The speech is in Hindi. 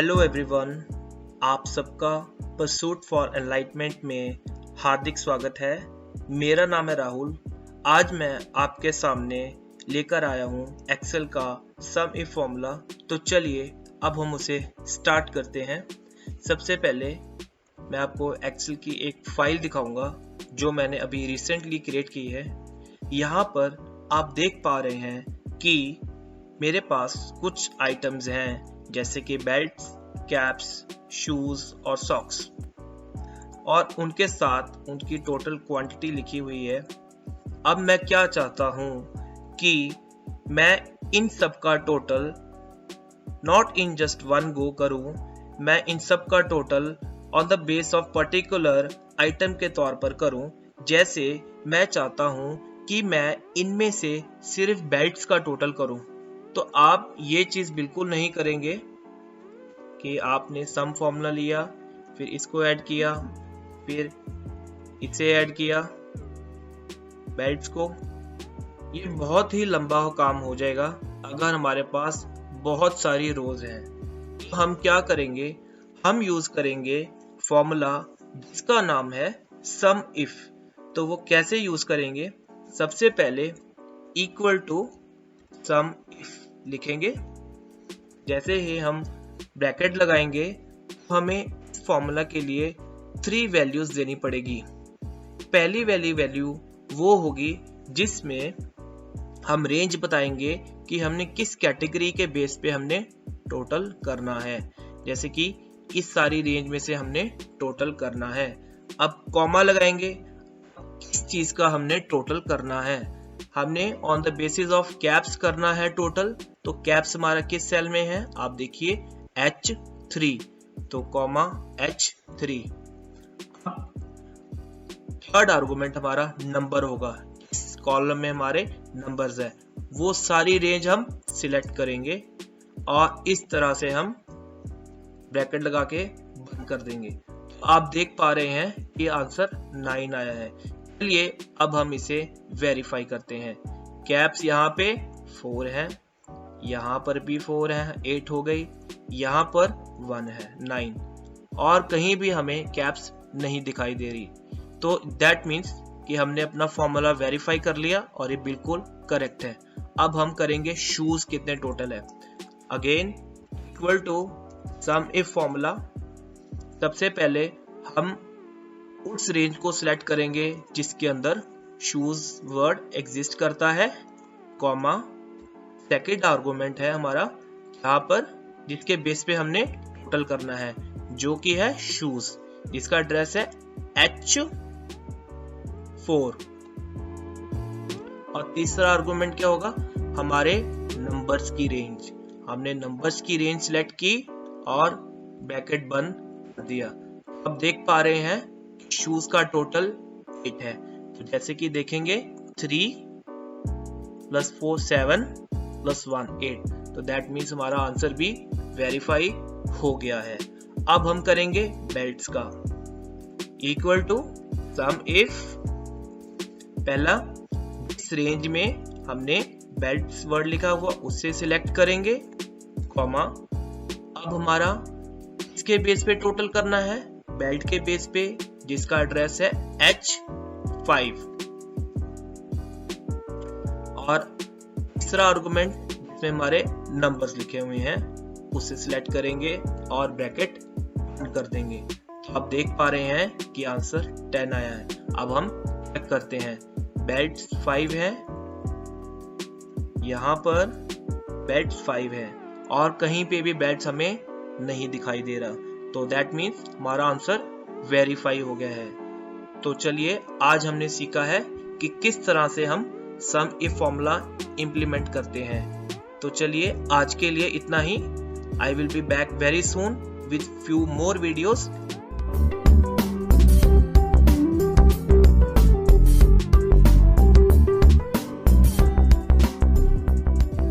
हेलो एवरीवन, आप सबका परसूट फॉर एनलाइटमेंट में हार्दिक स्वागत है। मेरा नाम है राहुल। आज मैं आपके सामने लेकर आया हूँ एक्सेल का सम इफ फॉर्मूला। तो चलिए अब हम उसे स्टार्ट करते हैं। सबसे पहले मैं आपको एक्सेल की एक फाइल दिखाऊंगा जो मैंने अभी रिसेंटली क्रिएट की है। यहाँ पर आप देख पा रहे हैं कि मेरे पास कुछ आइटम्स हैं जैसे कि बेल्ट्स, कैप्स, शूज और सॉक्स, और उनके साथ उनकी टोटल क्वांटिटी लिखी हुई है। अब मैं क्या चाहता हूं कि मैं इन सब का total not in just one go करूं, मैं इन सब का total on the base of particular item के तौर पर करूं। जैसे मैं चाहता हूं कि मैं इनमें से सिर्फ बेल्ट्स का टोटल करूं, तो आप ये चीज बिल्कुल नहीं करेंगे कि आपने सम फॉर्मूला लिया, फिर इसको ऐड किया, फिर इसे ऐड किया बेल्ट्स को। ये बहुत ही लंबा काम हो जाएगा अगर हमारे पास बहुत सारी रोज हैं। तो हम क्या करेंगे, हम यूज करेंगे फॉर्मूला जिसका नाम है सम इफ। तो वो कैसे यूज करेंगे, सबसे पहले इक्वल टू सम इफ लिखेंगे। जैसे ही हम ब्रैकेट लगाएंगे तो हमें इस फॉर्मूला के लिए 3 वैल्यूज देनी पड़ेगी। पहली वैल्यू वो होगी जिसमें हम रेंज बताएंगे कि हमने किस कैटेगरी के बेस पे हमने टोटल करना है। जैसे कि इस सारी रेंज में से हमने टोटल करना है। अब कॉमा लगाएंगे, किस चीज का हमने टोटल करना है। हमने on the basis of caps करना है टोटल। तो कैप्स हमारा किस सेल में है, आप देखिए H3, तो कॉमा H3। थर्ड आर्गुमेंट हमारा नंबर होगा। इस कॉलम में हमारे नंबर्स है, वो सारी रेंज हम सिलेक्ट करेंगे और इस तरह से हम ब्रैकेट लगा के बंद कर देंगे। तो आप देख पा रहे हैं कि आंसर 9 आया है। चलिए अब हम इसे वेरीफाई करते हैं। कैप्स यहाँ पे 4 है, यहाँ पर भी 4 है, 8 हो गई, यहाँ पर 1 है, 9, और कहीं भी हमें कैप्स नहीं दिखाई दे रही। तो दैट मीन्स कि हमने अपना फॉर्मूला वेरीफाई कर लिया और ये बिल्कुल करेक्ट है। अब हम करेंगे शूज कितने टोटल है। Again equal to sum if formula. सबसे पहले हम उस रेंज को सिलेक्ट करेंगे जिसके अंदर शूज वर्ड एग्जिस्ट करता है, कॉमा सेकेंड आर्गुमेंट है हमारा यहाँ पर जिसके बेस पे हमने टोटल करना है, जो कि है शूज, जिसका एड्रेस है H4। और तीसरा आर्गुमेंट क्या होगा, हमारे नंबर्स की रेंज। हमने नंबर्स की रेंज सिलेक्ट की और ब्रैकेट बंद कर दिया। अब देख पा रहे हैं शूज का टोटल 8 है। तो जैसे कि देखेंगे 3 + 4 7 + 1 8, तो दैट मीन्स हमारा आंसर भी वेरीफाई हो गया है। अब हम करेंगे बेल्ट्स का। इक्वल टू सम इफ, पहला जिस रेंज में हमने बेल्ट्स वर्ड लिखा हुआ उससे सिलेक्ट करेंगे, कॉमा अब हमारा इसके बेस पे टोटल करना है, बेल्ट के बेस पे जिसका एड्रेस है H5। और तीसरा आर्गुमेंट जिसमें हमारे नंबर्स लिखे हुए हैं उसे सिलेक्ट करेंगे और ब्रैकेट बंद कर देंगे। तो आप देख पा रहे हैं कि आंसर 10 आया है। अब हम चेक करते हैं, बेल्ट्स 5 है, यहाँ पर बेल्ट्स 5 है और कहीं पे भी बेल्ट्स हमें नहीं दिखाई दे रहा। तो दैट मीन्स हमारा आंसर वेरीफाई हो गया है। तो चलिए आज हमने सीखा है कि किस तरह से हम सम इफ फॉर्मूला इंप्लीमेंट करते हैं। तो चलिए आज के लिए इतना ही। I will be back very soon with few more videos.